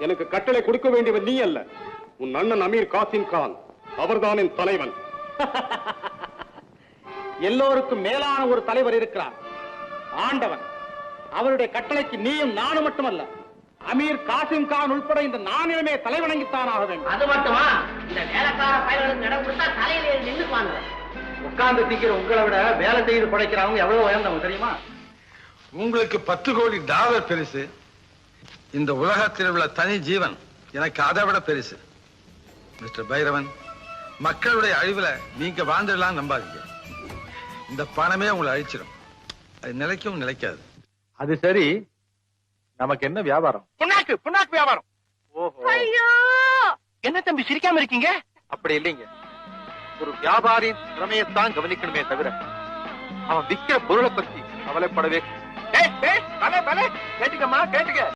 எனக்கு கட்டளை கொடுக்க வேண்டியவன் நீ அல்ல, உன் அண்ணன் அமீர் காசிம் கான். அவர்தான் என் தலைவன். எல்லோருக்கும் மேலான ஒரு தலைவர் இருக்கிறார், ஆண்டவன். அவருடைய கட்டளைக்கு நீயும் நானும் மட்டுமல்ல, அமீர் காசிம் கான் உள்பட இந்த நானிலமே தலைவணங்கித்தான் ஆக வேண்டும். அது மட்டுமா, இந்த வேலைக்கார பயல்களுக்கு இடம் கொடுத்தா தலையில நின்றுப்பாங்க. உட்கார்ந்து திக்கிற உங்களை விட வேலை செய்து படைக்கிறவங்க எவ்வளவு உயர்ந்தவங்க தெரியுமா? உங்களுக்கு 10 கோடி டாலர் பெருசு, இந்த உலகத்தில் உள்ள தனி ஜீவன் எனக்கு அதை விட பெருசு. மிஸ்டர் பைரவன், மக்களுடைய அழிவுல நீங்க வாழ்ந்துடலாம் நம்பாதீங்க. இந்த பணமே உங்களை அழிச்சிடும். அது நிலைக்கும் நிலைக்காது. அது சரி, நமக்கு என்ன வியாபாரம்? புண்ணாக்கு புண்ணாக்கு வியாபாரம். ஓஹோ, என்ன தம்பி சிரிக்காம இருக்கீங்க? அப்படி இல்லைங்க. ஒரு வியாபாரியின் திறமையத்தான் கவனிக்கணுமே தவிர அவன் விக்கிற பொருளை பத்தி கவலைப்படவே. கேட்டுக்கம்மா கேட்டுக்க.